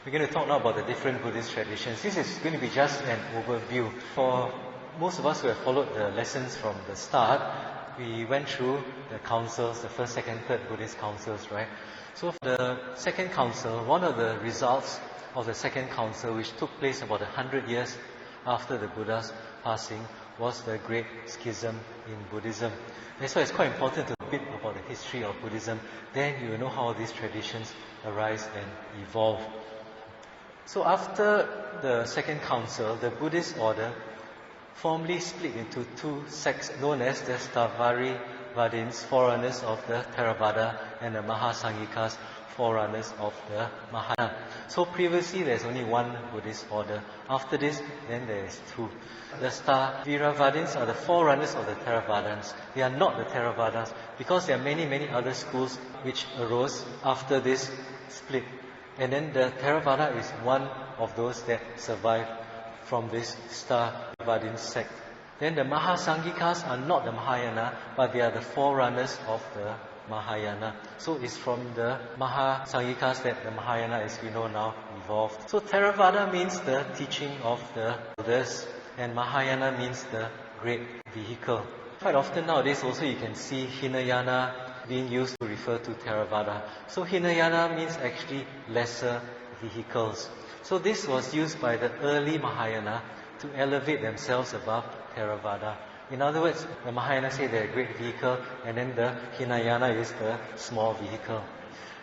We're going to talk now about the different Buddhist traditions. This is going to be just an overview. For most of us who have followed the lessons from the start, we went through the councils, the first, second, third Buddhist councils, right? So for the second council, one of the results of the second council, which took place about 100 years after the Buddha's passing, was the Great Schism in Buddhism. That's why it's quite important to know a bit about the history of Buddhism. Then you will know how these traditions arise and evolve. So after the second council, the Buddhist order formally split into two sects known as the Sthavarivadins, forerunners of the Theravada, and the Mahasanghikas, forerunners of the Mahayana. So previously there's only one Buddhist order. After this, then there is two. The Sthavarivadins are the forerunners of the Theravadins. They are not the Theravadas because there are many other schools which arose after this split. And then the Theravada is one of those that survived from this Sthavarivadin sect. Then the Mahasanghikas are not the Mahayana, but they are the forerunners of the Mahayana. So it's from the Mahasanghikas that the Mahayana, as we know now, evolved. So Theravada means the teaching of the Buddhas, and Mahayana means the great vehicle. Quite often nowadays also you can see Hinayana being used to refer to Theravada. So Hinayana means actually lesser vehicles. So this was used by the early Mahayana to elevate themselves above Theravada. In other words, the Mahayana say they're a great vehicle, and then the Hinayana is the small vehicle.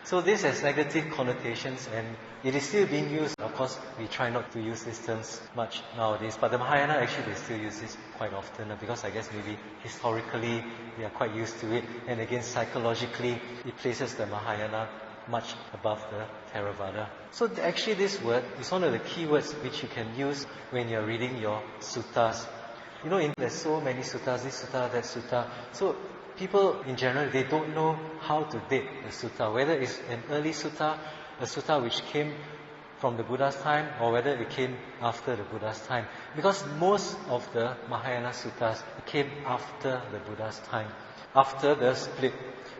So this has negative connotations, and it is still being used. Of course, we try not to use these terms much nowadays, but the Mahayana actually they still use this quite often, because I guess maybe historically we are quite used to it, and again psychologically it places the Mahayana much above the Theravada. So actually this word is one of the key words which you can use when you're reading your suttas. You know, there's so many suttas, this sutta, that sutta. So people in general, they don't know how to date the sutta, whether it's an early sutta, a sutta which came from the Buddha's time, or whether it came after the Buddha's time. Because most of the Mahayana suttas came after the Buddha's time, after the split.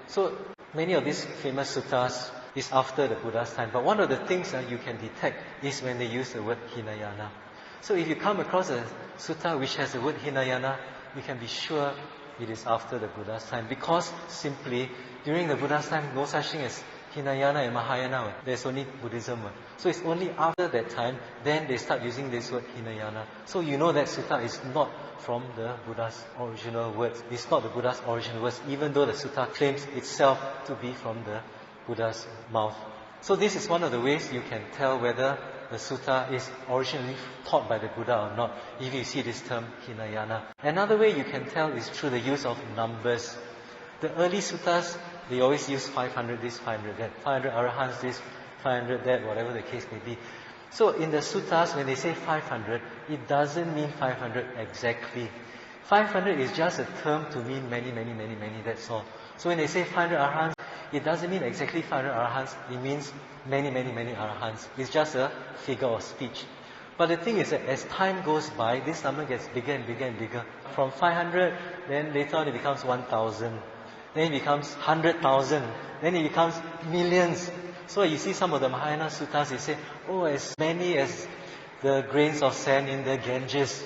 So many of these famous suttas is after the Buddha's time. But one of the things that you can detect is when they use the word Hinayana. So if you come across a sutta which has the word Hinayana, you can be sure it is after the Buddha's time. Because simply, during the Buddha's time, no such thing as Hinayana and Mahayana. There's only Buddhism. So it's only after that time, then they start using this word Hinayana. So you know that sutta is not from the Buddha's original words. It's not the Buddha's original words, even though the sutta claims itself to be from the Buddha's mouth. So this is one of the ways you can tell whether the sutta is originally taught by the Buddha or not, if you see this term Hinayana. Another way you can tell is through the use of numbers. The early suttas, they always use 500 this, 500 that, 500 arahants this, 500 that, whatever the case may be. So in the suttas, when they say 500, it doesn't mean 500 exactly. 500 is just a term to mean many, that's all. So when they say 500 arahants, it doesn't mean exactly 500 arahants, it means many arahants. It's just a figure of speech. But the thing is that as time goes by, this number gets bigger and bigger. From 500, then later on it becomes 1,000. Then it becomes 100,000. Then it becomes millions. So you see some of the Mahayana suttas, they say, as many as the grains of sand in the Ganges.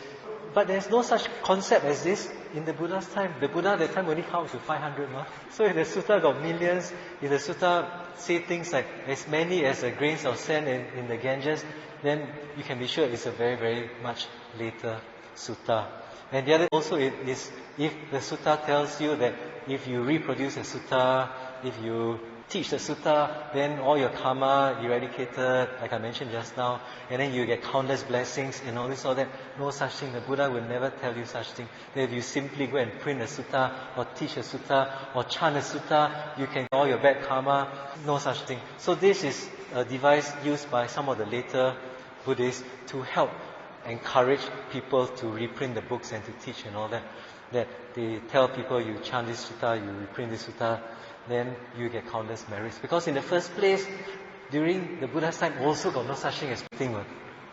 But there's no such concept as this in the Buddha's time. The Buddha at that time only counts to 500. No? So if the sutta got millions, if the sutta say things like as many as the grains of sand in the Ganges, then you can be sure it's a very much later sutta. And the other also is if the sutta tells you that if you reproduce a sutta, if you teach the sutta, then all your karma eradicated, like I mentioned just now, and then you get countless blessings and all this, all that. No such thing. The Buddha will never tell you such thing. That if you simply go and print a sutta, or teach a sutta, or chant a sutta, you can get all your bad karma. No such thing. So this is a device used by some of the later Buddhists to help encourage people to reprint the books and to teach and all that. That they tell people, you chant this sutta, you reprint this sutta, then you get countless merits. Because in the first place, during the Buddha's time, also got no such thing as printing.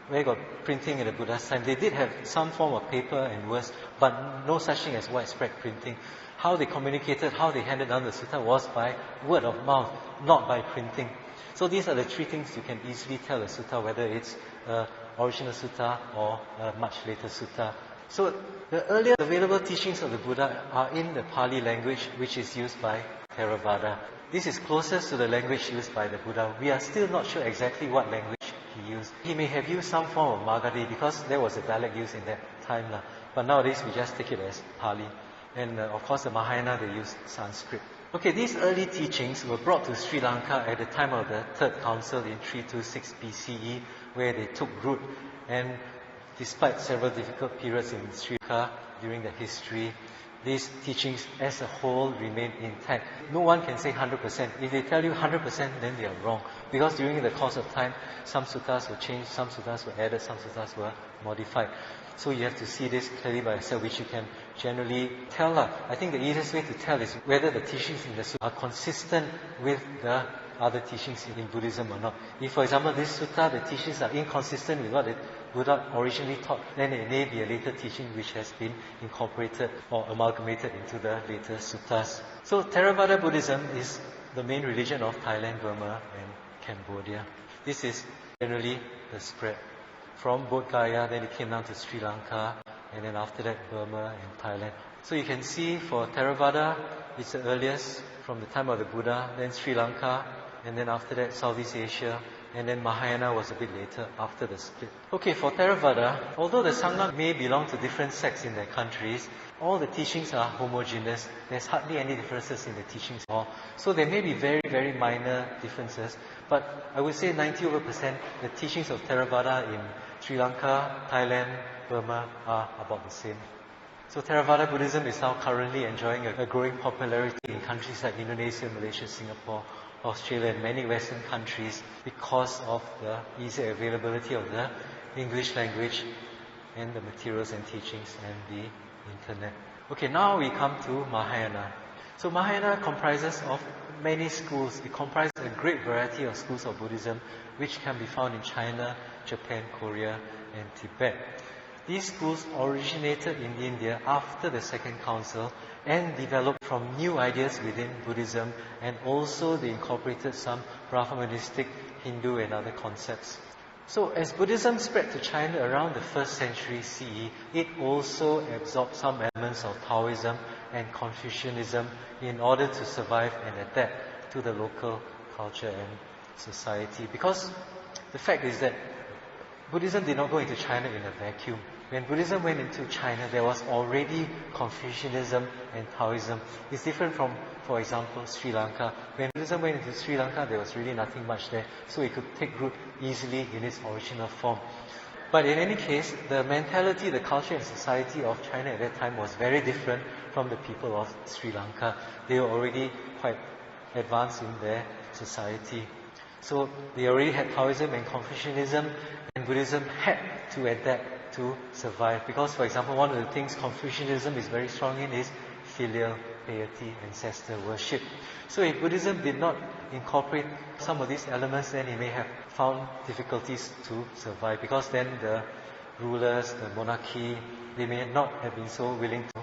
Where got printing in the Buddha's time? They did have some form of paper and words, but no such thing as widespread printing. How they communicated, how they handed down the sutta was by word of mouth, not by printing. So these are the three things you can easily tell a sutta, whether it's an original sutta or a much later sutta. So the earlier available teachings of the Buddha are in the Pali language, which is used by Theravada. This is closest to the language used by the Buddha. We are still not sure exactly what language he used. He may have used some form of Magadhi because there was a dialect used in that time. But nowadays we just take it as Pali. And of course the Mahayana, they used Sanskrit. Okay, these early teachings were brought to Sri Lanka at the time of the Third Council in 326 BCE, where they took root. And despite several difficult periods in Sri Lanka during the history, these teachings as a whole remain intact. No one can say 100%. If they tell you 100%, then they are wrong. Because during the course of time, some suttas were changed, some suttas were added, some suttas were modified. So you have to see this clearly by yourself, which you can generally tell. I think the easiest way to tell is whether the teachings in the sutta are consistent with the other teachings in Buddhism or not. If, for example, this sutta, the teachings are inconsistent with what the Buddha originally taught, then it may be a later teaching which has been incorporated or amalgamated into the later suttas. So Theravada Buddhism is the main religion of Thailand, Burma and Cambodia. This is generally the spread. From Bodh Gaya, then it came down to Sri Lanka, and then after that Burma and Thailand. So you can see for Theravada, it's the earliest from the time of the Buddha, then Sri Lanka, and then after that Southeast Asia, and then Mahayana was a bit later after the split. Okay, for Theravada, although the Sangha may belong to different sects in their countries, all the teachings are homogeneous. There's hardly any differences in the teachings at all. So there may be very, very minor differences, but I would say 90% the teachings of Theravada in Sri Lanka, Thailand, Burma are about the same. So Theravada Buddhism is now currently enjoying a growing popularity in countries like Indonesia, Malaysia, Singapore, Australia and many Western countries because of the easy availability of the English language and the materials and teachings and the internet. Okay, now we come to Mahayana. So Mahayana comprises of many schools. It comprises a great variety of schools of Buddhism which can be found in China, Japan, Korea and Tibet. These schools originated in India after the Second Council and developed from new ideas within Buddhism, and also they incorporated some Brahmanistic, Hindu and other concepts. So as Buddhism spread to China around the 1st century CE, it also absorbed some elements of Taoism and Confucianism in order to survive and adapt to the local culture and society. Because the fact is that Buddhism did not go into China in a vacuum. When Buddhism went into China, there was already Confucianism and Taoism. It's different from, for example, Sri Lanka. When Buddhism went into Sri Lanka, there was really nothing much there, so it could take root easily in its original form. But in any case, the mentality, the culture and society of China at that time was very different from the people of Sri Lanka. They were already quite advanced in their society. So they already had Taoism and Confucianism, and Buddhism had to adapt to survive. Because, for example, one of the things Confucianism is very strong in is filial piety, ancestor worship. So if Buddhism did not incorporate some of these elements, then it may have found difficulties to survive. Because then the rulers, the monarchy, they may not have been so willing to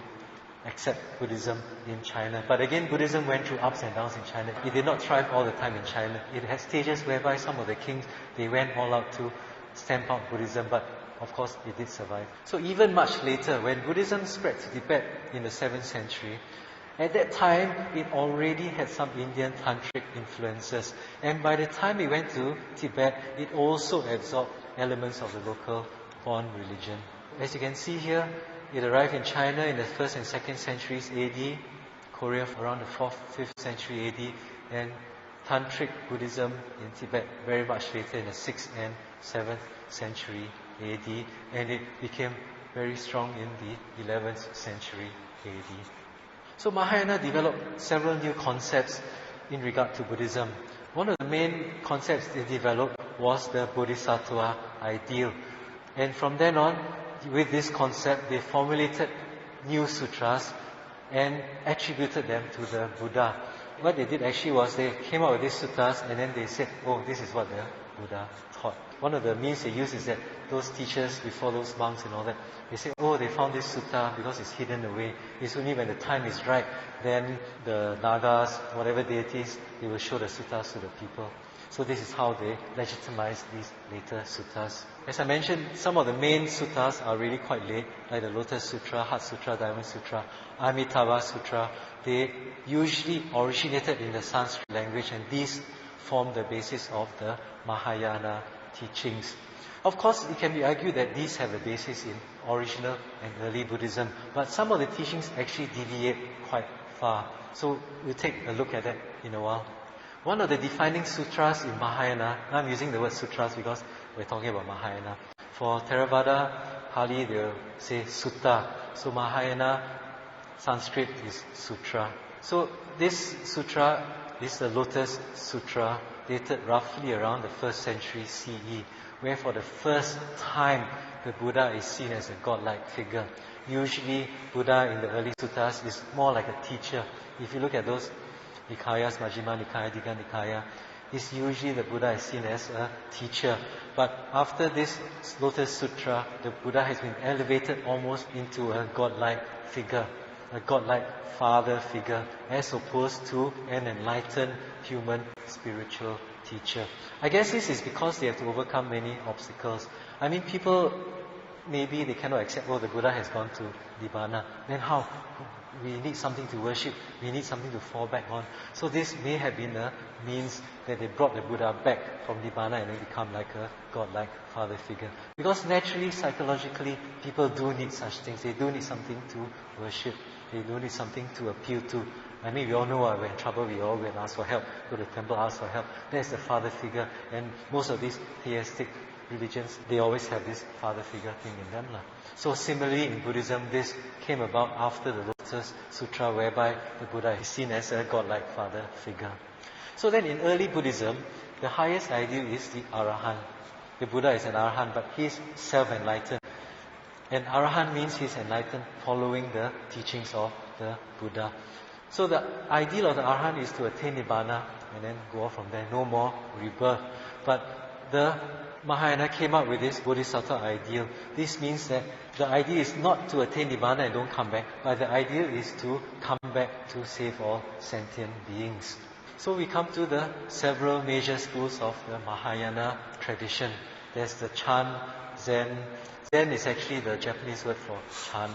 accept Buddhism in China. But again, Buddhism went through ups and downs in China. It did not thrive all the time in China. It had stages whereby some of the kings, they went all out to stamp out Buddhism, but of course it did survive. So even much later, when Buddhism spread to Tibet in the 7th century, at that time it already had some Indian tantric influences. And by the time it went to Tibet, it also absorbed elements of the local born religion. As you can see here, it arrived in China in the 1st and 2nd centuries AD, Korea around the 4th, 5th century AD, and Tantric Buddhism in Tibet very much later in the 6th and 7th century AD, and it became very strong in the 11th century AD. So Mahayana developed several new concepts in regard to Buddhism. One of the main concepts they developed was the Bodhisattva ideal. And from then on, with this concept, they formulated new sutras and attributed them to the Buddha. What they did actually was they came out with these sutras and then they said, oh, this is what the Buddha taught. One of the means they use is that those teachers before those monks and all that, they say, oh, they found this sutta because it's hidden away. It's only when the time is right, then the Nagas, whatever deities, they will show the suttas to the people. So this is how they legitimize these later suttas. As I mentioned, some of the main suttas are really quite late, like the Lotus Sutra, Heart Sutra, Diamond Sutra, Amitabha Sutra. They usually originated in the Sanskrit language, and these form the basis of the Mahayana teachings. Of course, it can be argued that these have a basis in original and early Buddhism, but some of the teachings actually deviate quite far. So we'll take a look at that in a while. One of the defining sutras in Mahayana, I'm using the word sutras because we're talking about Mahayana. For Theravada, Pali, they'll say sutta. So Mahayana, Sanskrit is sutra. So this sutra is the Lotus Sutra, dated roughly around the 1st century CE, where for the first time the Buddha is seen as a godlike figure. Usually Buddha in the early suttas is more like a teacher. If you look at those Nikayas, Majjhima Nikaya, Digha Nikaya, it's usually the Buddha is seen as a teacher. But after this Lotus Sutra, the Buddha has been elevated almost into a godlike figure, a godlike father figure, as opposed to an enlightened human spiritual teacher. I guess this is because they have to overcome many obstacles. I mean, people, maybe they cannot accept, the Buddha has gone to Nibbana. Then how? We need something to worship. We need something to fall back on. So this may have been a means that they brought the Buddha back from Nibbana and then become like a godlike father figure. Because naturally, psychologically, people do need such things. They do need something to worship. They do need something to appeal to. I mean, we all know we're in trouble, we all go and ask for help. Go to the temple, ask for help. There's the father figure. And most of these theistic religions, they always have this father figure thing in them. So similarly in Buddhism, this came about after the Lotus Sutra, whereby the Buddha is seen as a godlike father figure. So then in early Buddhism, the highest ideal is the Arahant. The Buddha is an Arahant, but he's self-enlightened. And Arahant means he's enlightened following the teachings of the Buddha. So the ideal of the Arahant is to attain Nibbana and then go off from there, no more rebirth. But the Mahayana came up with this Bodhisattva ideal. This means that the idea is not to attain Nibbana and don't come back, but the idea is to come back to save all sentient beings. So we come to the several major schools of the Mahayana tradition. There's the Chan, Zen. Zen is actually the Japanese word for Chan.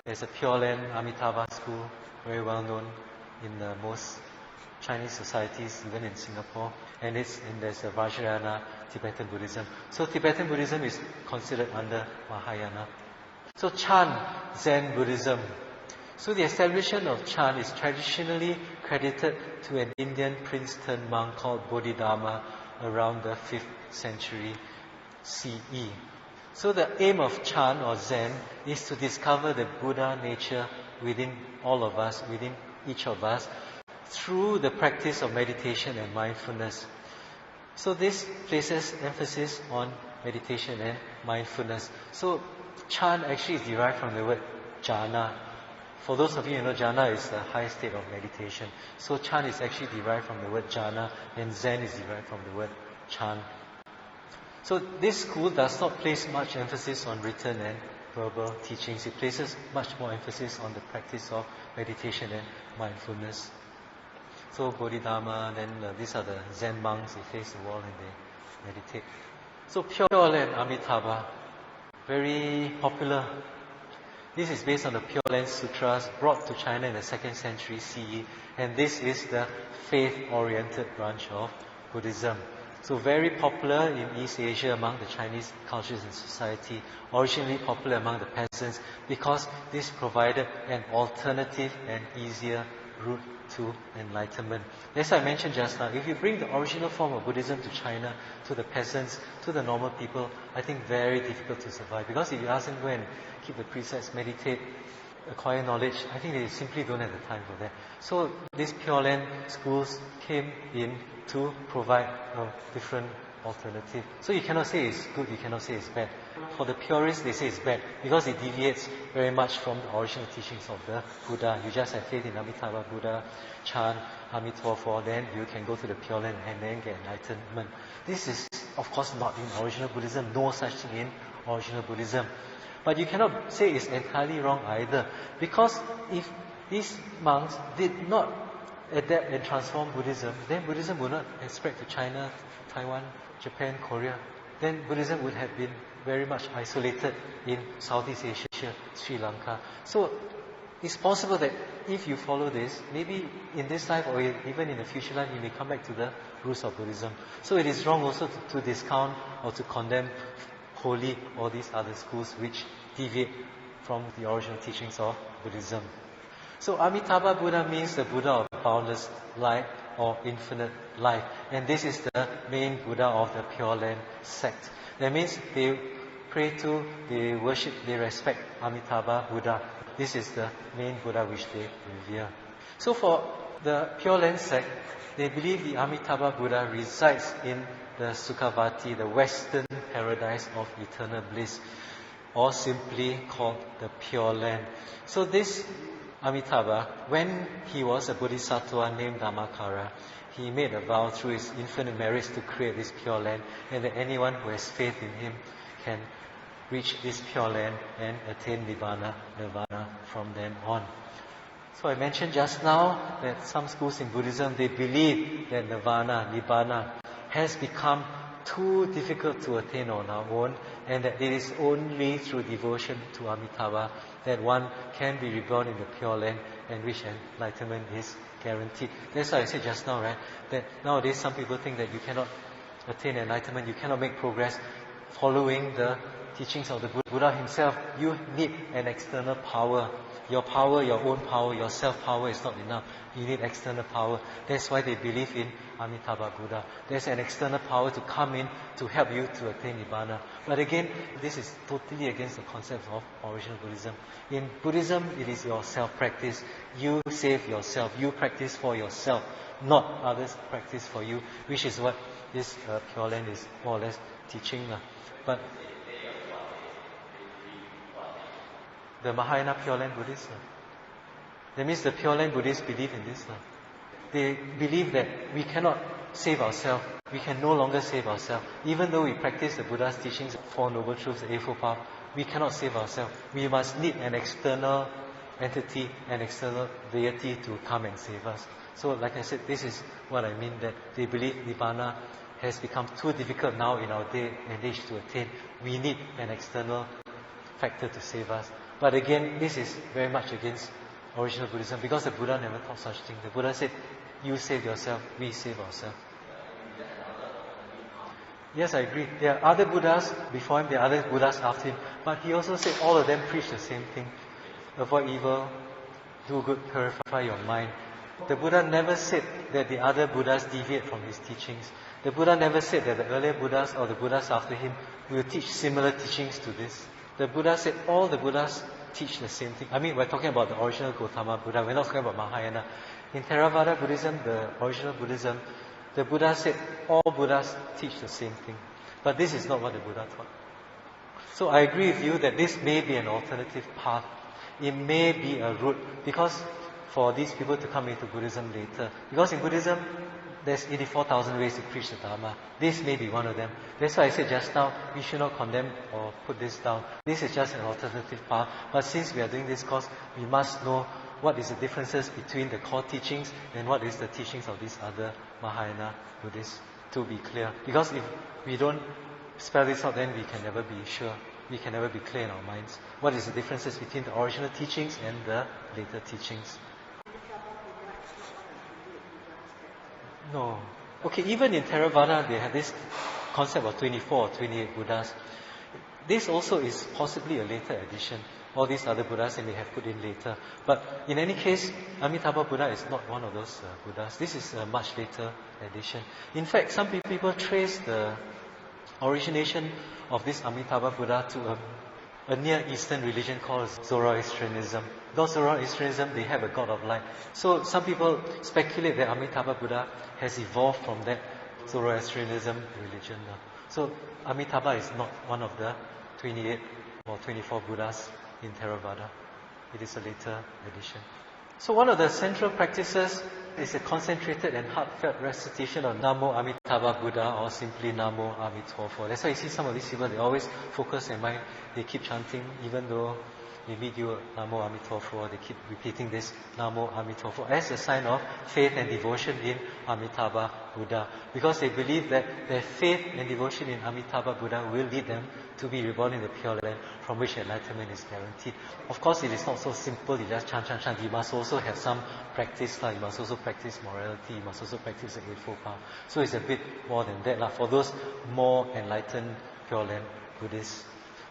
There's a Pure Land Amitabha school, very well known in most Chinese societies, even in Singapore. And there's a Vajrayana Tibetan Buddhism. So Tibetan Buddhism is considered under Mahayana. So Chan, Zen Buddhism. So the establishment of Chan is traditionally credited to an Indian Princeton monk called Bodhidharma around the 5th century CE. So the aim of Chan or Zen is to discover the Buddha nature within all of us, within each of us, through the practice of meditation and mindfulness. So this places emphasis on meditation and mindfulness. So Chan actually is derived from the word jhana. For those of you who know, jhana is the highest state of meditation. So Chan is actually derived from the word jhana, and Zen is derived from the word Chan. So this school does not place much emphasis on written and verbal teachings. It places much more emphasis on the practice of meditation and mindfulness. So Bodhidharma, then these are the Zen monks. They face the wall and they meditate. So Pure Land Amitabha, very popular. This is based on the Pure Land Sutras brought to China in the 2nd century CE, and this is the faith-oriented branch of Buddhism. So very popular in East Asia among the Chinese cultures and society, originally popular among the peasants because this provided an alternative and easier route to enlightenment. As I mentioned just now, if you bring the original form of Buddhism to China, to the peasants, to the normal people, I think very difficult to survive. Because if you ask them to go and keep the precepts, meditate, acquire knowledge, I think they simply don't have the time for that. So these Pure Land schools came in to provide a different alternative. So you cannot say it's good, you cannot say it's bad. For the purists, they say it's bad because it deviates very much from the original teachings of the Buddha. You just have faith in Amitabha Buddha, Chan, Amitofo, then you can go to the Pure Land and then get enlightenment. This is, of course, not in original Buddhism. No such thing in original Buddhism. But you cannot say it's entirely wrong either, because if these monks did not adapt and transform Buddhism, then Buddhism would not have spread to China, Taiwan, Japan, Korea. Then Buddhism would have been very much isolated in Southeast Asia, Sri Lanka. So it's possible that if you follow this, maybe in this life or even in the future life, you may come back to the roots of Buddhism. So it is wrong also to discount or to condemn wholly all these other schools which deviate from the original teachings of Buddhism. So Amitabha Buddha means the Buddha of boundless light or infinite life. And this is the main Buddha of the Pure Land sect. That means they pray to, they worship, they respect Amitabha Buddha. This is the main Buddha which they revere. So for the Pure Land sect, they believe the Amitabha Buddha resides in the Sukhavati, the Western paradise of eternal bliss, or simply called the Pure Land. So this Amitabha, when he was a Bodhisattva named Dhammakara, he made a vow through his infinite merits to create this Pure Land, and that anyone who has faith in him can reach this Pure Land and attain Nirvana from then on. So I mentioned just now that some schools in Buddhism, they believe that Nibbana, has become too difficult to attain on our own, and that it is only through devotion to Amitabha that one can be reborn in the Pure Land and reach enlightenment is guaranteed. That's why I said just now, right, that nowadays some people think that you cannot attain enlightenment, you cannot make progress following the teachings of the Buddha himself. You need an external power. Your power, your own power, your self-power is not enough. You need external power. That's why they believe in Amitabha Buddha. There's an external power to come in to help you to attain Nibbana. But again, this is totally against the concept of original Buddhism. In Buddhism, it is your self-practice. You save yourself. You practice for yourself, not others practice for you, which is what this Pure Land is more or less teaching. But the Mahayana Pure Land Buddhists, that means the Pure Land Buddhists believe in this. They believe that we cannot save ourselves. We can no longer save ourselves. Even though we practice the Buddha's teachings, Four Noble Truths, the Eightfold Path, we cannot save ourselves. We must need an external entity, an external deity to come and save us. So like I said, this is what I mean, that they believe Nibbana has become too difficult now in our day and age to attain. We need an external factor to save us. But again, this is very much against original Buddhism, because the Buddha never taught such thing. The Buddha said, you save yourself, we save ourselves. Yes, I agree. There are other Buddhas before him, there are other Buddhas after him, but he also said all of them preach the same thing. Avoid evil, do good, purify your mind. The Buddha never said that the other Buddhas deviate from his teachings. The Buddha never said that the earlier Buddhas or the Buddhas after him will teach similar teachings to this. The Buddha said all the Buddhas teach the same thing. I mean, we're talking about the original Gautama Buddha. We're not talking about Mahayana. In Theravada Buddhism, the original Buddhism, the Buddha said all Buddhas teach the same thing. But this is not what the Buddha taught. So I agree with you that this may be an alternative path. It may be a route, because for these people to come into Buddhism later. Because in Buddhism, there's 84,000 ways to preach the Dharma. This may be one of them. That's why I said just now, we should not condemn or put this down. This is just an alternative path. But since we are doing this course, we must know what is the differences between the core teachings and what is the teachings of these other Mahayana Buddhists, to be clear. Because if we don't spell this out, then we can never be sure. We can never be clear in our minds. What is the differences between the original teachings and the later teachings? No. Okay, even in Theravada, they have this concept of 24 or 28 Buddhas. This also is possibly a later addition. All these other Buddhas they may have put in later. But in any case, Amitabha Buddha is not one of those Buddhas. This is a much later addition. In fact, some people trace the origination of this Amitabha Buddha to a Near Eastern religion called Zoroastrianism. Because Zoroastrianism, they have a god of light. So some people speculate that Amitabha Buddha has evolved from that Zoroastrianism religion. So Amitabha is not one of the 28 or 24 Buddhas in Theravada. It is a later addition. So one of the central practices is a concentrated and heartfelt recitation of Namo Amitabha Buddha, or simply Namo Amitofo. That's why you see some of these people, they always focus their mind, they keep chanting even though they meet you, Namo Amitofo, they keep repeating this Namo Amitofo as a sign of faith and devotion in Amitabha Buddha. Because they believe that their faith and devotion in Amitabha Buddha will lead them to be reborn in the Pure Land from which enlightenment is guaranteed. Of course, it is not so simple, you just chant, chant, chant. You must also have some practice, you must also practice morality, you must also practice the Eightfold Path. So it's a bit more than that for those more enlightened Pure Land Buddhists.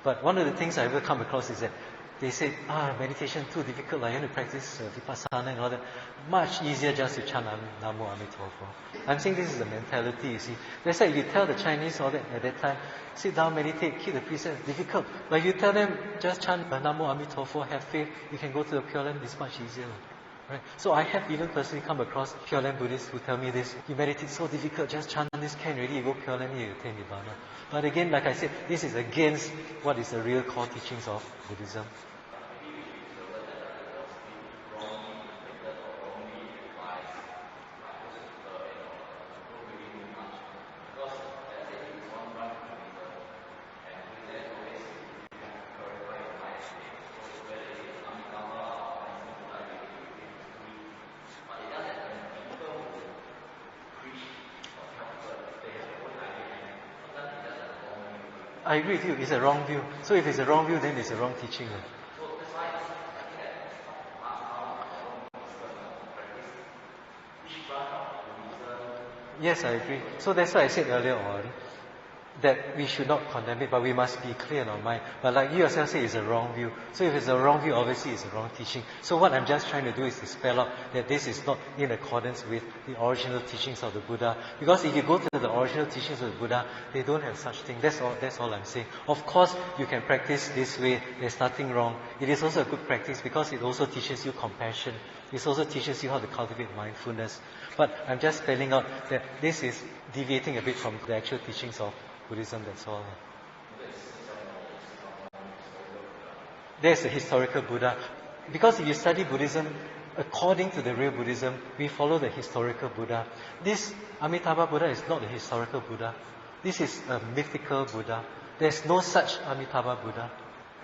But one of the things I ever come across is that they say, meditation too difficult, you have to practice vipassana and all that. Much easier just to chant Namo Amitofo. I'm saying this is the mentality, you see. That's why if you tell the Chinese all that at that time, sit down, meditate, keep the precepts, difficult. But if you tell them, just chant Namo Amitofo, have faith, you can go to the Pure Land, it's much easier. Right? So I have even personally come across Pure Land Buddhists who tell me this, you meditate so difficult, just chant this can already, you go Pure Land, you attain Nibbana. But again, like I said, this is against what is the real core teachings of Buddhism. I agree with you, it's a wrong view. So if it's a wrong view, then it's a wrong teaching. Yes, I agree. So that's why I said earlier on that we should not condemn it, but we must be clear in our mind. But like you yourself say, it's a wrong view. So if it's a wrong view, obviously it's a wrong teaching. So what I'm just trying to do is to spell out that this is not in accordance with the original teachings of the Buddha. Because if you go to the original teachings of the Buddha, they don't have such thing. That's all I'm saying. Of course, you can practice this way. There's nothing wrong. It is also a good practice because it also teaches you compassion. It also teaches you how to cultivate mindfulness. But I'm just spelling out that this is deviating a bit from the actual teachings of Buddhism, that's all. There's the historical Buddha. Because if you study Buddhism, according to the real Buddhism, we follow the historical Buddha. This Amitabha Buddha is not the historical Buddha. This is a mythical Buddha. There's no such Amitabha Buddha.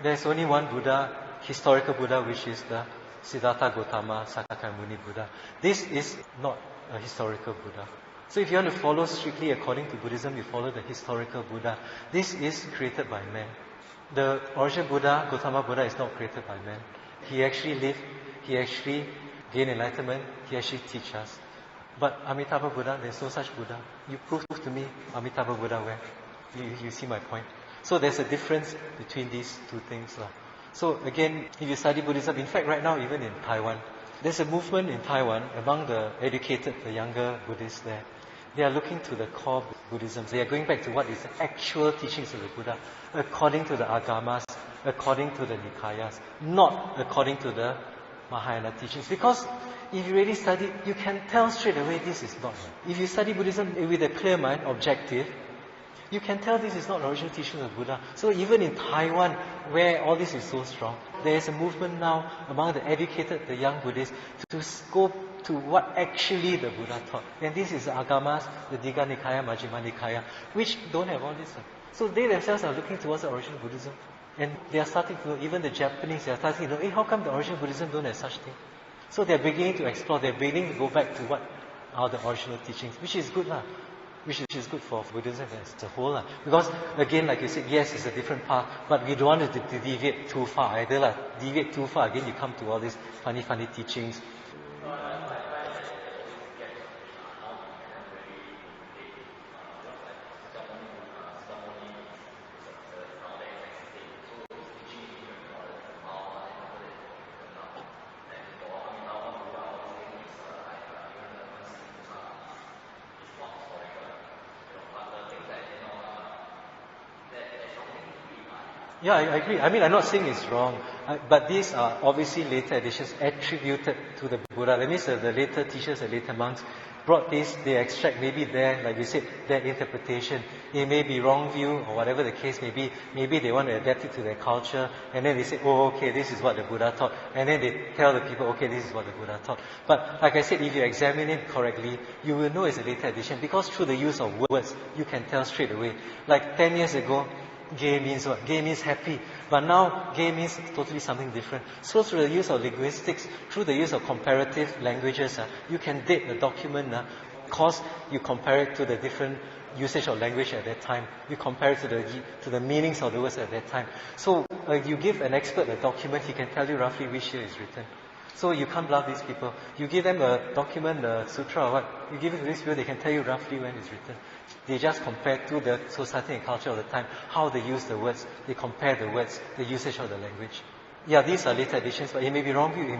There's only one Buddha, historical Buddha, which is the Siddhartha Gautama Sakya Muni Buddha. This is not a historical Buddha. So if you want to follow strictly according to Buddhism, you follow the historical Buddha. This is created by man. The original Buddha, Gautama Buddha, is not created by man. He actually lived, he actually gained enlightenment, he actually teaches us. But Amitabha Buddha, there's no such Buddha. You prove to me Amitabha Buddha where? You see my point. So there's a difference between these two things. So again, if you study Buddhism, in fact right now even in Taiwan, there's a movement in Taiwan among the educated, the younger Buddhists there. They are looking to the core Buddhism. They are going back to what is the actual teachings of the Buddha, according to the Agamas, according to the Nikayas, not according to the Mahayana teachings. Because if you really study, you can tell straight away this is not. If you study Buddhism with a clear mind, objective, you can tell this is not the original teaching of Buddha. So even in Taiwan, where all this is so strong, there is a movement now among the educated, the young Buddhists, to go to what actually the Buddha taught. And this is the Agamas, the Digha Nikaya, Majjhima Nikaya, which don't have all this. So they themselves are looking towards the original Buddhism. And they are starting to know, even the Japanese, they are starting to know, how come the original Buddhism don't have such thing? So they are beginning to explore, they are beginning to go back to what are the original teachings, which is good which is good for Buddhism as a whole. Because again, like you said, yes, it's a different path, but we don't want it to deviate too far either. Deviate too far, again you come to all these funny teachings. Yeah, I agree. I mean, I'm not saying it's wrong, but these are obviously later additions attributed to the Buddha. That means the later teachers, the later monks brought this, they extract maybe their, like you said, their interpretation. It may be wrong view or whatever the case may be. Maybe they want to adapt it to their culture, and then they say, okay, this is what the Buddha taught. And then they tell the people, okay, this is what the Buddha taught. But like I said, if you examine it correctly, you will know it's a later addition, because through the use of words, you can tell straight away. Like 10 years ago, Gay means what? Gay means happy. But now, gay means totally something different. So through the use of linguistics, through the use of comparative languages, you can date a document because you compare it to the different usage of language at that time. You compare it to the meanings of the words at that time. So you give an expert a document, he can tell you roughly which year it's written. So you can't bluff these people. You give them a document, a sutra or what, you give it to these people, they can tell you roughly when it's written. They just compare to the society and culture of the time, how they use the words, they compare the words, the usage of the language. Yeah, these are later editions, but it may be wrong view,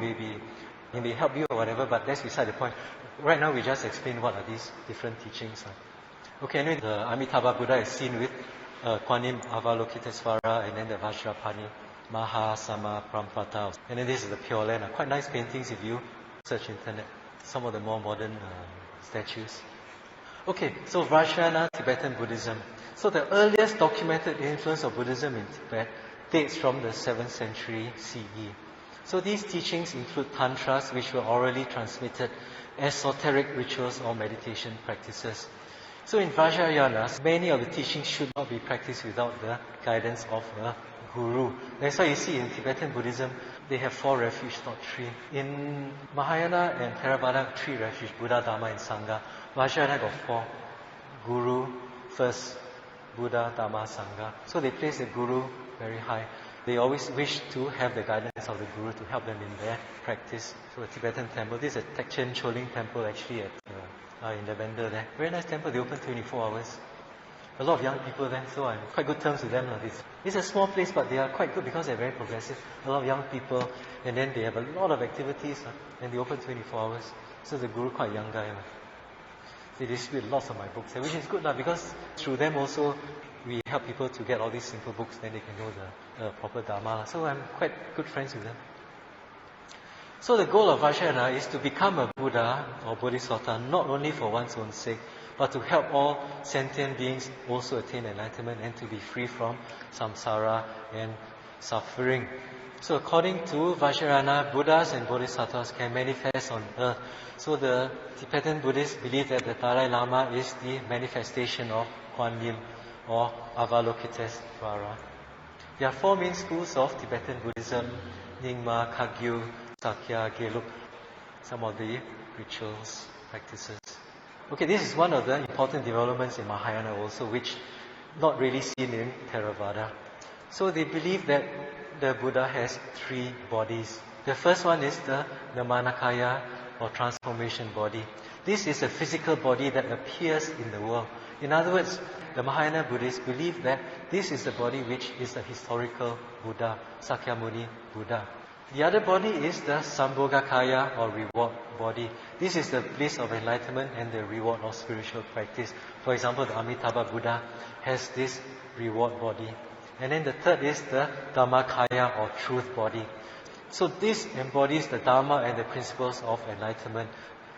it may help you or whatever, but that's beside the point. Right now we just explain what are these different teachings. Okay, anyway, the Amitabha Buddha is seen with Kuan Yin Avalokitesvara and then the Vajrapani Maha Sama Pramprata. And then this is the Pure Land. Quite nice paintings if you search internet. Some of the more modern statues. Okay, so Vajrayana Tibetan Buddhism. So the earliest documented influence of Buddhism in Tibet dates from the 7th century CE. So these teachings include tantras which were orally transmitted, esoteric rituals or meditation practices. So in Vajrayana, many of the teachings should not be practiced without the guidance of a guru. That's why you see in Tibetan Buddhism, they have 4 refuge, not 3. In Mahayana and Theravada, 3 refuge, Buddha, Dharma and Sangha. Vajrayana got 4. Guru first, Buddha, Dharma, Sangha. So they place the guru very high. They always wish to have the guidance of the guru to help them in their practice. So a Tibetan temple, this is a Tekchen Choling temple actually in the vendor there. Very nice temple, they open 24 hours. A lot of young people there, so I'm quite good terms with them. It's a small place, but they are quite good because they're very progressive. A lot of young people, and then they have a lot of activities, and they open 24 hours. So the guru quite young guy. They distribute lots of my books, which is good because through them also we help people to get all these simple books, then they can know the proper Dharma. So I'm quite good friends with them. So the goal of Vajrayana is to become a Buddha or Bodhisattva not only for one's own sake, but to help all sentient beings also attain enlightenment and to be free from samsara and suffering. So according to Vajrayana, Buddhas and Bodhisattvas can manifest on earth. So the Tibetan Buddhists believe that the Dalai Lama is the manifestation of Kuan Yin or Avalokitesvara. There are 4 main schools of Tibetan Buddhism: Nyingma, Kagyu, Sakya, Gelug. Some of the rituals, practices. Okay, this is one of the important developments in Mahayana also, which not really seen in Theravada. So they believe that the Buddha has 3 bodies. The first one is the Nirmanakaya or transformation body. This is a physical body that appears in the world. In other words, the Mahayana Buddhists believe that this is the body which is the historical Buddha, Sakyamuni Buddha. The other body is the Sambhogakaya or reward body. This is the bliss of enlightenment and the reward of spiritual practice. For example, the Amitabha Buddha has this reward body. And then the third is the Dhammakaya or truth body. So this embodies the Dharma and the principles of enlightenment.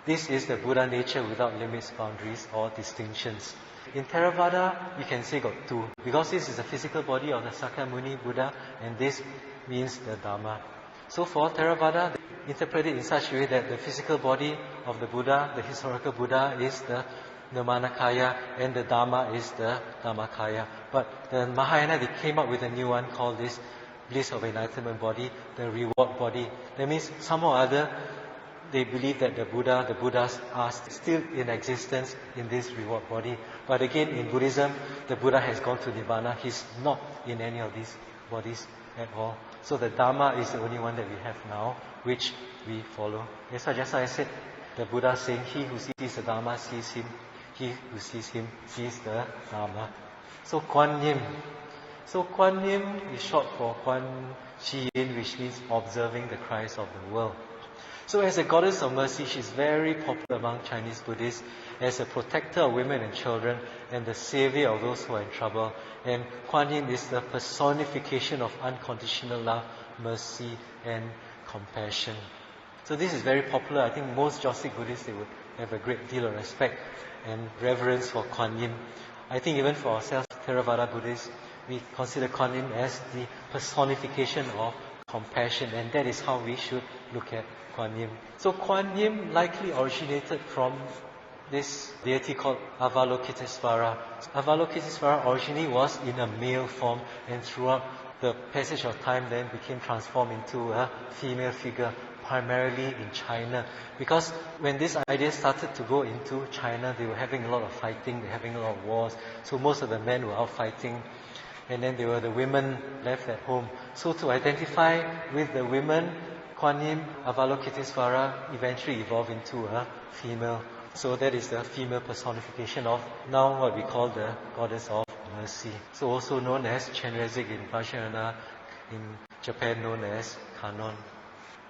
This is the Buddha nature without limits, boundaries or distinctions. In Theravada, we can say got 2. Because this is the physical body of the Sakyamuni Buddha and this means the Dharma. So for Theravada, they interpret it in such a way that the physical body of the Buddha, the historical Buddha, is the Nirmanakaya and the Dharma is the Dhammakaya. But the Mahayana, they came up with a new one called this bliss of enlightenment body, the reward body. That means somehow or other, they believe that the Buddhas are still in existence in this reward body. But again, in Buddhism, the Buddha has gone to Nibbana. He's not in any of these bodies at all. So the Dharma is the only one that we have now, which we follow. That's why just like I said, the Buddha saying, he who sees the Dharma sees him. He who sees him sees the Dharma. So Kuan Yin. So Kuan Yin is short for Kuan Chi Yin, which means observing the cries of the world. So as a goddess of mercy, she's very popular among Chinese Buddhists as a protector of women and children and the savior of those who are in trouble. And Kuan Yin is the personification of unconditional love, mercy and compassion. So this is very popular. I think most Gnostic Buddhists, they would have a great deal of respect and reverence for Kuan Yin. I think even for ourselves, Theravada Buddhists, we consider Kuan Yin as the personification of compassion, and that is how we should look at Kuan Yin. So Kuan Yin likely originated from this deity called Avalokitesvara. Avalokitesvara originally was in a male form, and throughout the passage of time then became transformed into a female figure, primarily in China. Because when this idea started to go into China, they were having a lot of fighting, they were having a lot of wars, so most of the men were out fighting, and then there were the women left at home. So to identify with the women, Kuan Yin, Avalokitesvara eventually evolved into a female. So that is the female personification of now what we call the goddess of mercy. So also known as Chenrezig in Vajrayana, in Japan known as Kanon.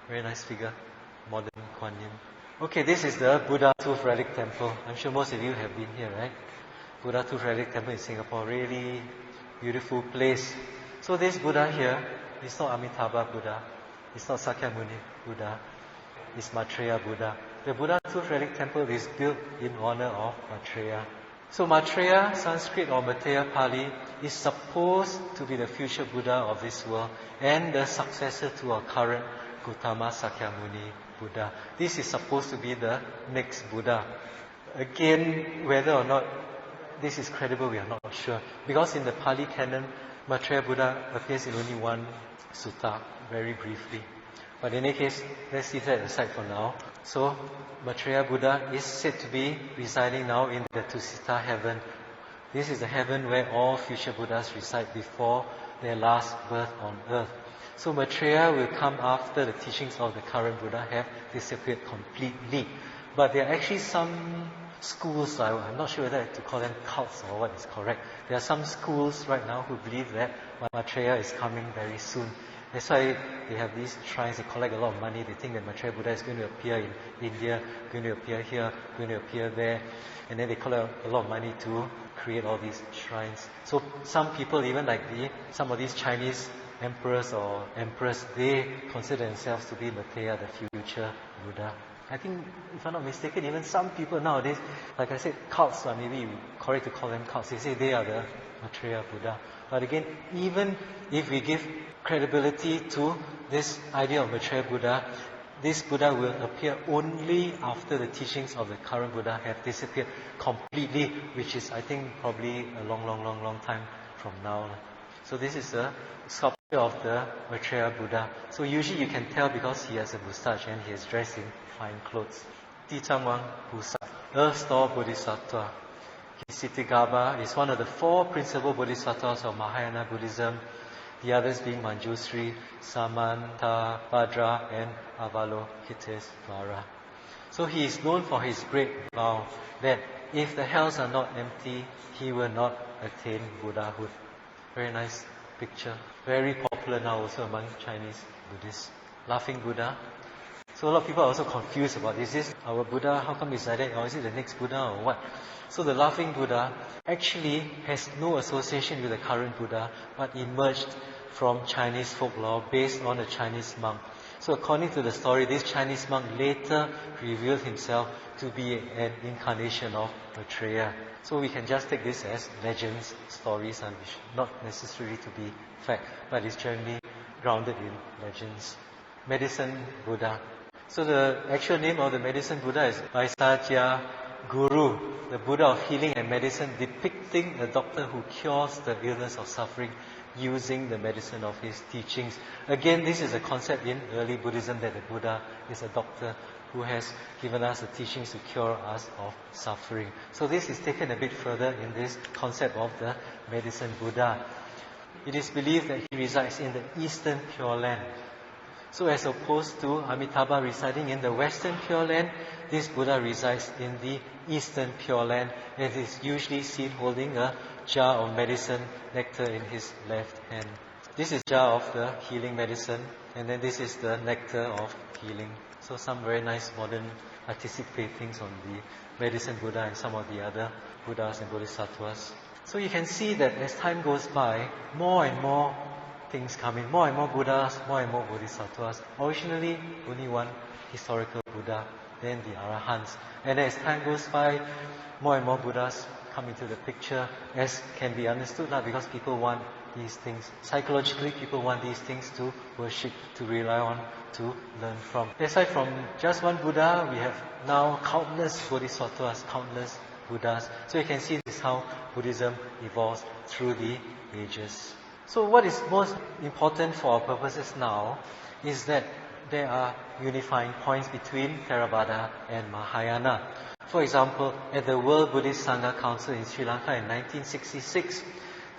Very nice figure, modern Kuan Yin. Okay, this is the Buddha Tooth Relic Temple. I'm sure most of you have been here, right? Buddha Tooth Relic Temple in Singapore, really beautiful place. So this Buddha here is not Amitabha Buddha, it's not Sakyamuni Buddha, it's Maitreya Buddha. The Buddha Tooth Relic Temple is built in honor of Maitreya. So Maitreya, Sanskrit or Maitreya Pali, is supposed to be the future Buddha of this world and the successor to our current Gautama Sakyamuni Buddha. This is supposed to be the next Buddha. Again, whether or not this is credible, we are not sure. Because in the Pali canon, Maitreya Buddha appears in only one sutta, very briefly. But in any case, let's leave that aside for now. So, Maitreya Buddha is said to be residing now in the Tusita heaven. This is the heaven where all future Buddhas reside before their last birth on earth. So Maitreya will come after the teachings of the current Buddha have disappeared completely. But there are actually some schools, I'm not sure whether to call them cults or what is correct. There are some schools right now who believe that Maitreya is coming very soon. That's why they have these shrines, they collect a lot of money, they think that Maitreya Buddha is going to appear in India, going to appear here, going to appear there, and then they collect a lot of money to create all these shrines. So some people, even like some of these Chinese emperors or empress, they consider themselves to be Maitreya, the future Buddha. I think, if I'm not mistaken, even some people nowadays, like I said, cults, maybe correct to call them cults, they say they are the Maitreya Buddha. But again, even if we give credibility to this idea of Maitreya Buddha, this Buddha will appear only after the teachings of the current Buddha have disappeared completely, which is, I think, probably a long time from now. So this is a sculpture of the Maitreya Buddha. So usually you can tell because he has a moustache and he is dressed in fine clothes. Tichangwang Busa, Earth Store Bodhisattva. Ksitigarbha is one of the four principal bodhisattvas of Mahayana Buddhism, the others being Manjusri, Samanta, Bhadra, and Avalokitesvara. So he is known for his great vow that if the hells are not empty, he will not attain Buddhahood. Very nice picture. Very popular now also among Chinese Buddhists. Laughing Buddha. So a lot of people are also confused about, is this our Buddha? How come it's like that? Or is it the next Buddha or what? So the Laughing Buddha actually has no association with the current Buddha, but emerged from Chinese folklore based on a Chinese monk. So according to the story, this Chinese monk later revealed himself to be an incarnation of Maitreya. So we can just take this as legends, stories, and not necessarily to be fact, but it's generally grounded in legends. Medicine Buddha. So the actual name of the Medicine Buddha is Vaisajya Guru, the Buddha of healing and medicine, depicting a doctor who cures the illness of suffering using the medicine of his teachings. Again, this is a concept in early Buddhism that the Buddha is a doctor who has given us the teachings to cure us of suffering. So this is taken a bit further in this concept of the Medicine Buddha. It is believed that he resides in the Eastern Pure Land. So as opposed to Amitabha residing in the Western Pure Land, this Buddha resides in the Eastern Pure Land and is usually seen holding a jar of medicine, nectar in his left hand. This is jar of the healing medicine, and then this is the nectar of healing. So some very nice modern artistic paintings on the Medicine Buddha and some of the other Buddhas and Bodhisattvas. So you can see that as time goes by, more and more things come in, more and more Buddhas, more and more Bodhisattvas. Originally, only one historical Buddha, then the Arahants. And as time goes by, more and more Buddhas come into the picture, as can be understood now, because people want these things. Psychologically, people want these things to worship, to rely on, to learn from. Aside from just one Buddha, we have now countless bodhisattvas, countless Buddhas. So you can see this is how Buddhism evolves through the ages. So what is most important for our purposes now is that there are unifying points between Theravada and Mahayana. For example, at the World Buddhist Sangha Council in Sri Lanka in 1966,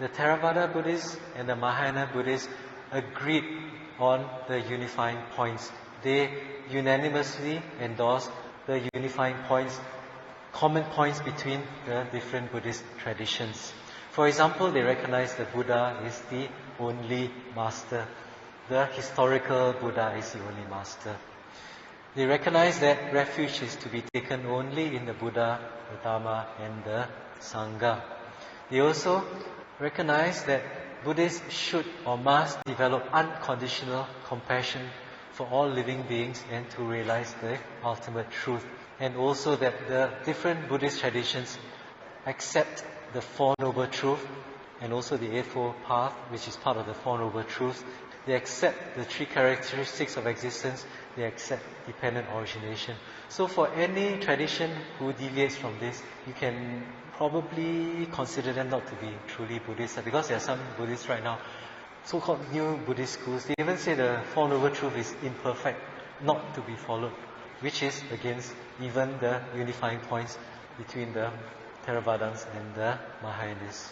the Theravada Buddhists and the Mahayana Buddhists agreed on the unifying points. They unanimously endorsed the unifying points, common points between the different Buddhist traditions. For example, they recognize the Buddha is the only master. The historical Buddha is the only master. They recognize that refuge is to be taken only in the Buddha, the Dharma, and the Sangha. They also recognize that Buddhists should or must develop unconditional compassion for all living beings and to realize the ultimate truth. And also that the different Buddhist traditions accept the Four Noble Truths and also the Eightfold Path, which is part of the Four Noble Truths. They accept the three characteristics of existence. They accept dependent origination. So for any tradition who deviates from this, you can probably consider them not to be truly Buddhist. Because there are some Buddhists right now, so-called new Buddhist schools, they even say the Four Noble Truth is imperfect, not to be followed, which is against even the unifying points between the Theravadins and the Mahayanists.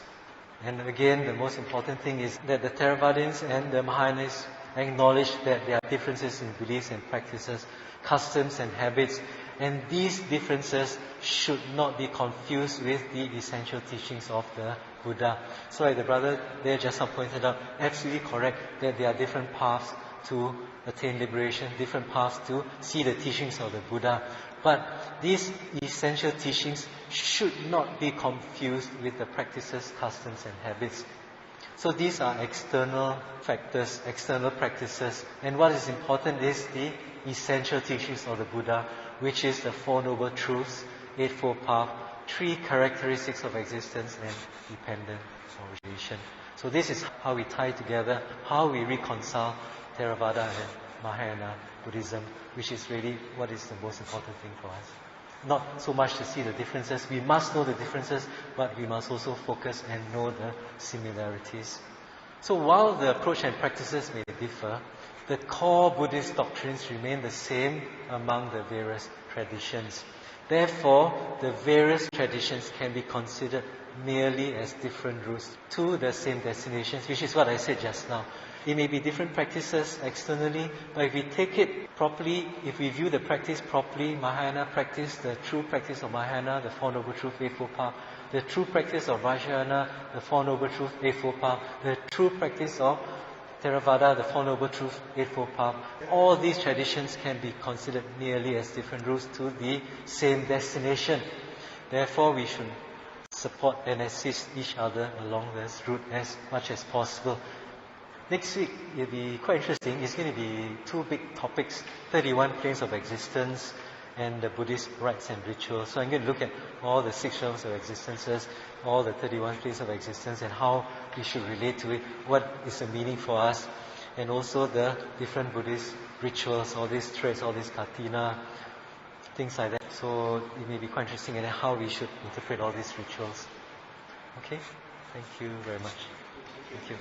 And again, the most important thing is that the Theravadins and the Mahayanists acknowledge that there are differences in beliefs and practices, customs and habits, and these differences should not be confused with the essential teachings of the Buddha. So like the brother there just now pointed out, absolutely correct that there are different paths to attain liberation, different paths to see the teachings of the Buddha. But these essential teachings should not be confused with the practices, customs and habits. So these are external factors, external practices. And what is important is the essential teachings of the Buddha, which is the Four Noble Truths, Eightfold Path, three characteristics of existence and dependent origination. So this is how we tie together, how we reconcile Theravada and Mahayana Buddhism, which is really what is the most important thing for us. Not so much to see the differences. We must know the differences, but we must also focus and know the similarities. So while the approach and practices may differ, the core Buddhist doctrines remain the same among the various traditions. Therefore, the various traditions can be considered merely as different routes to the same destinations, which is what I said just now. It may be different practices externally, but if we take it properly, if we view the practice properly, Mahayana practice, the true practice of Mahayana, the Four Noble Truths, Eightfold Path, the true practice of Vajrayana, the Four Noble Truths, Eightfold Path, the true practice of Theravada, the Four Noble Truths, Eightfold Path, all these traditions can be considered merely as different routes to the same destination. Therefore, we should support and assist each other along this route as much as possible. Next week, it'll be quite interesting. It's going to be two big topics, 31 planes of existence and the Buddhist rites and rituals. So I'm going to look at all the 6 realms of existences, all the 31 planes of existence and how we should relate to it, what is the meaning for us, and also the different Buddhist rituals, all these threads, all these katina, things like that. So it may be quite interesting and how we should interpret all these rituals. Okay? Thank you very much. Thank you.